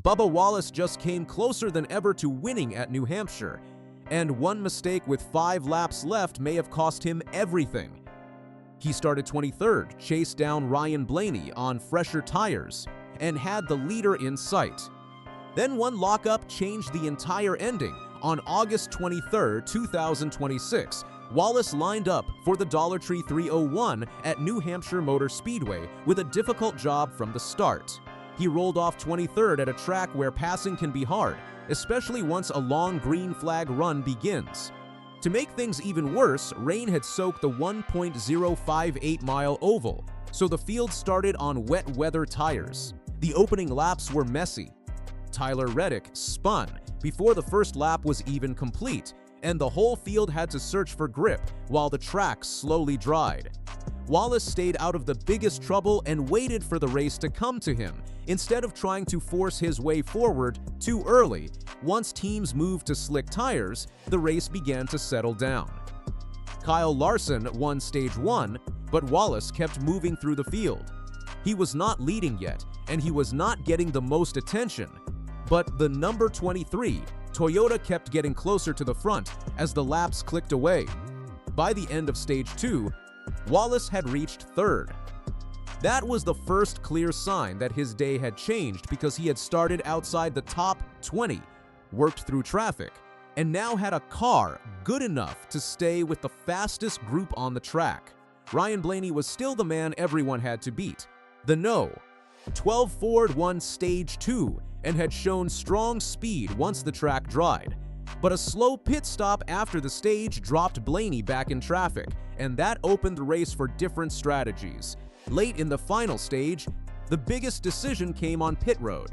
Bubba Wallace just came closer than ever to winning at New Hampshire, and one mistake with 5 laps left may have cost him everything. He started 23rd, chased down Ryan Blaney on fresher tires, and had the leader in sight. Then one lockup changed the entire ending. On August 23, 2026, Wallace lined up for the Dollar Tree 301 at New Hampshire Motor Speedway with a difficult job from the start. He rolled off 23rd at a track where passing can be hard, especially once a long green flag run begins. To make things even worse, rain had soaked the 1.058-mile oval, so the field started on wet weather tires. The opening laps were messy. Tyler Reddick spun before the first lap was even complete, and the whole field had to search for grip while the track slowly dried. Wallace stayed out of the biggest trouble and waited for the race to come to him, instead of trying to force his way forward too early. Once teams moved to slick tires, the race began to settle down. Kyle Larson won Stage 1, but Wallace kept moving through the field. He was not leading yet, and he was not getting the most attention, but the number 23, Toyota, kept getting closer to the front as the laps clicked away. By the end of Stage 2, Wallace had reached 3rd. That was the first clear sign that his day had changed, because he had started outside the top 20, worked through traffic, and now had a car good enough to stay with the fastest group on the track. Ryan Blaney was still the man everyone had to beat. The No. 12 Ford won Stage 2 and had shown strong speed once the track dried. But a slow pit stop after the stage dropped Blaney back in traffic, and that opened the race for different strategies. Late in the final stage, the biggest decision came on pit road.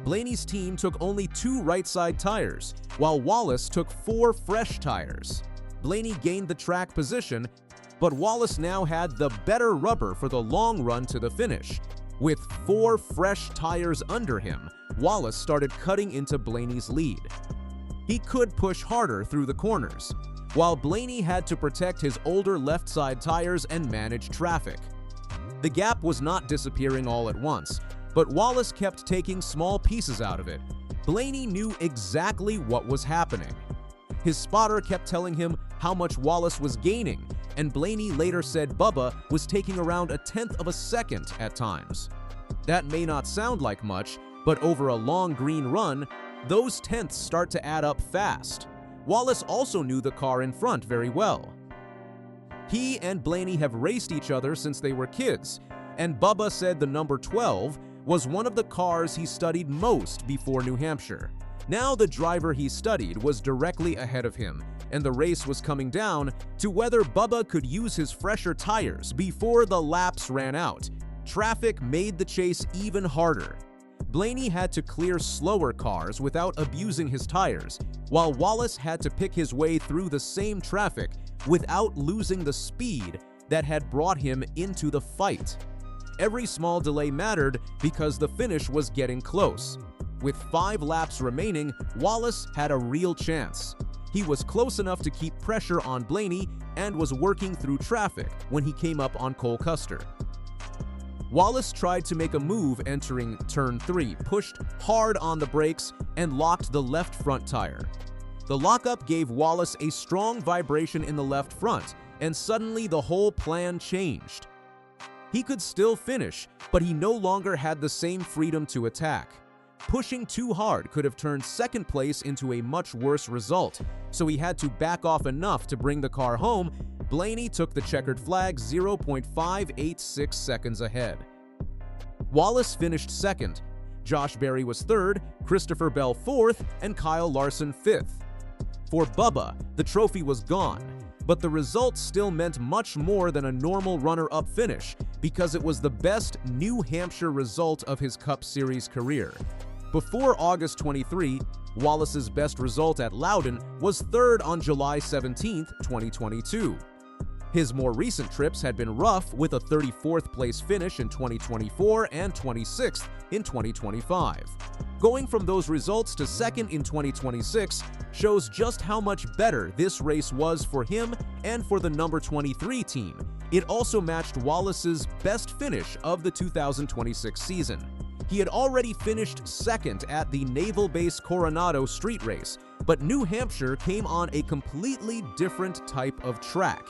Blaney's team took only 2 right-side tires, while Wallace took 4 fresh tires. Blaney gained the track position, but Wallace now had the better rubber for the long run to the finish. With 4 fresh tires under him, Wallace started cutting into Blaney's lead. He could push harder through the corners, while Blaney had to protect his older left-side tires and manage traffic. The gap was not disappearing all at once, but Wallace kept taking small pieces out of it. Blaney knew exactly what was happening. His spotter kept telling him how much Wallace was gaining, and Blaney later said Bubba was taking around 1/10 of a second at times. That may not sound like much, but over a long green run, those tenths start to add up fast. Wallace also knew the car in front very well. He and Blaney have raced each other since they were kids, and Bubba said the number 12 was one of the cars he studied most before New Hampshire. Now the driver he studied was directly ahead of him, and the race was coming down to whether Bubba could use his fresher tires before the laps ran out. Traffic made the chase even harder. Blaney had to clear slower cars without abusing his tires, while Wallace had to pick his way through the same traffic without losing the speed that had brought him into the fight. Every small delay mattered because the finish was getting close. With 5 laps remaining, Wallace had a real chance. He was close enough to keep pressure on Blaney and was working through traffic when he came up on Cole Custer. Wallace tried to make a move entering Turn 3, pushed hard on the brakes, and locked the left front tire. The lockup gave Wallace a strong vibration in the left front, and suddenly the whole plan changed. He could still finish, but he no longer had the same freedom to attack. Pushing too hard could have turned second place into a much worse result, so he had to back off enough to bring the car home. Blaney took the checkered flag 0.586 seconds ahead. Wallace finished second. Josh Berry was third, Christopher Bell fourth, and Kyle Larson fifth. For Bubba, the trophy was gone, but the result still meant much more than a normal runner-up finish because it was the best New Hampshire result of his Cup Series career. Before August 23, Wallace's best result at Loudon was third on July 17, 2022. His more recent trips had been rough, with a 34th place finish in 2024 and 26th in 2025. Going from those results to second in 2026 shows just how much better this race was for him and for the number 23 team. It also matched Wallace's best finish of the 2026 season. He had already finished second at the Naval Base Coronado street race, but New Hampshire came on a completely different type of track.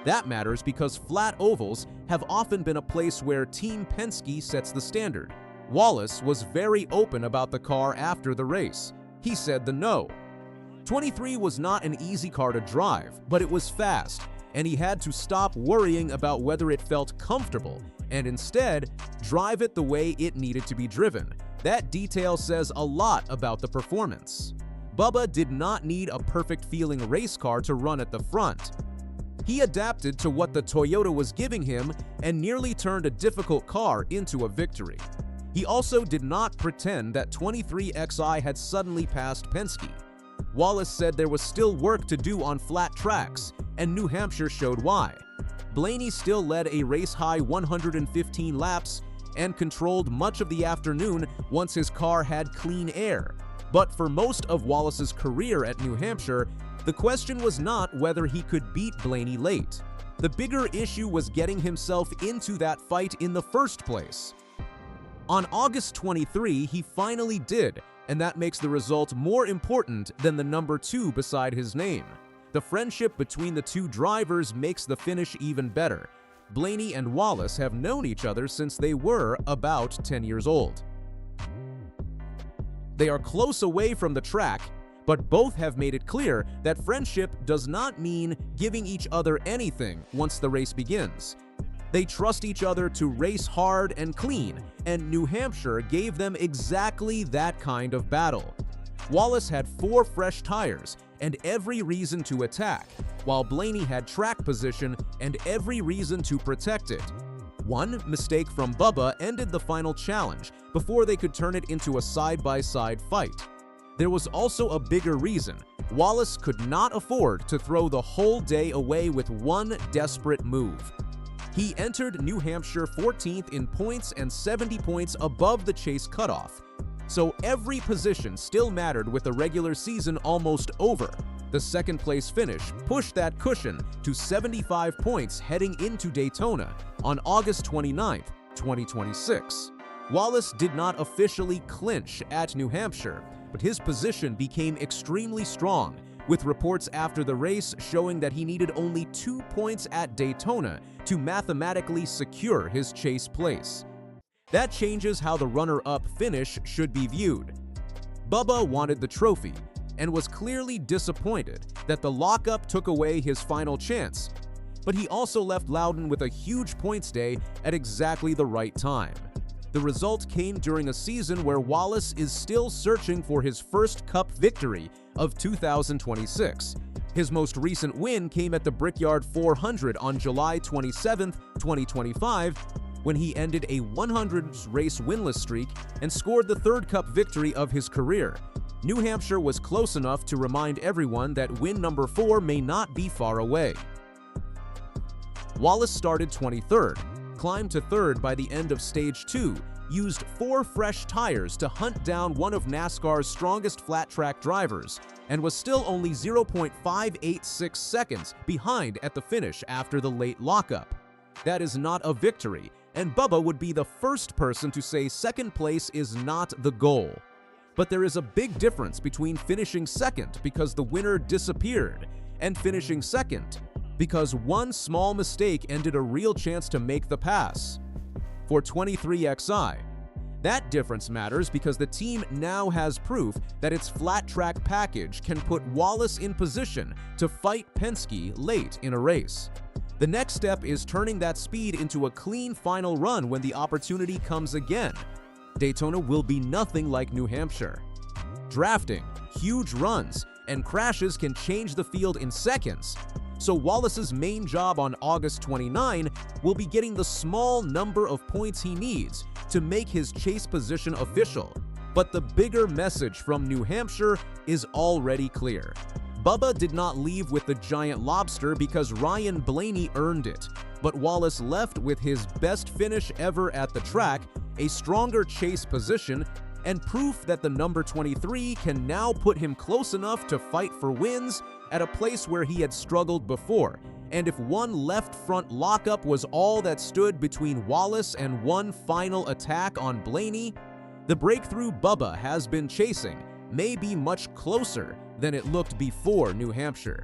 That matters because flat ovals have often been a place where Team Penske sets the standard. Wallace was very open about the car after the race. He said the no. 23 was not an easy car to drive, but it was fast, and he had to stop worrying about whether it felt comfortable and instead drive it the way it needed to be driven. That detail says a lot about the performance. Bubba did not need a perfect-feeling race car to run at the front. He adapted to what the Toyota was giving him and nearly turned a difficult car into a victory. He also did not pretend that 23XI had suddenly passed Penske. Wallace said there was still work to do on flat tracks, and New Hampshire showed why. Blaney still led a race-high 115 laps and controlled much of the afternoon once his car had clean air. But for most of Wallace's career at New Hampshire, the question was not whether he could beat Blaney late. The bigger issue was getting himself into that fight in the first place. On August 23, he finally did, and that makes the result more important than the number 2 beside his name. The friendship between the two drivers makes the finish even better. Blaney and Wallace have known each other since they were about 10 years old. They are close away from the track, but both have made it clear that friendship does not mean giving each other anything once the race begins. They trust each other to race hard and clean, and New Hampshire gave them exactly that kind of battle. Wallace had 4 fresh tires and every reason to attack, while Blaney had track position and every reason to protect it. One mistake from Bubba ended the final challenge before they could turn it into a side-by-side fight. There was also a bigger reason. Wallace could not afford to throw the whole day away with one desperate move. He entered New Hampshire 14th in points and 70 points above the chase cutoff. So every position still mattered with the regular season almost over. The second-place finish pushed that cushion to 75 points heading into Daytona on August 29, 2026. Wallace did not officially clinch at New Hampshire, but his position became extremely strong, with reports after the race showing that he needed only 2 points at Daytona to mathematically secure his chase place. That changes how the runner-up finish should be viewed. Bubba wanted the trophy and was clearly disappointed that the lockup took away his final chance, but he also left Loudon with a huge points day at exactly the right time. The result came during a season where Wallace is still searching for his first Cup victory of 2026. His most recent win came at the Brickyard 400 on July 27, 2025, when he ended a 100-race winless streak and scored the 3rd Cup victory of his career. New Hampshire was close enough to remind everyone that win number 4 may not be far away. Wallace started 23rd, climbed to 3rd by the end of Stage 2, used 4 fresh tires to hunt down one of NASCAR's strongest flat-track drivers, and was still only 0.586 seconds behind at the finish after the late lockup. That is not a victory, and Bubba would be the first person to say second place is not the goal. But there is a big difference between finishing second because the winner disappeared and finishing second because one small mistake ended a real chance to make the pass. For 23XI, that difference matters because the team now has proof that its flat track package can put Wallace in position to fight Penske late in a race. The next step is turning that speed into a clean final run when the opportunity comes again. Daytona will be nothing like New Hampshire. Drafting, huge runs, and crashes can change the field in seconds. So Wallace's main job on August 29 will be getting the small number of points he needs to make his chase position official. But the bigger message from New Hampshire is already clear. Bubba did not leave with the giant lobster because Ryan Blaney earned it, but Wallace left with his best finish ever at the track, a stronger chase position, and proof that the number 23 can now put him close enough to fight for wins at a place where he had struggled before. And if one left front lockup was all that stood between Wallace and one final attack on Blaney, The breakthrough Bubba has been chasing may be much closer than it looked before New Hampshire.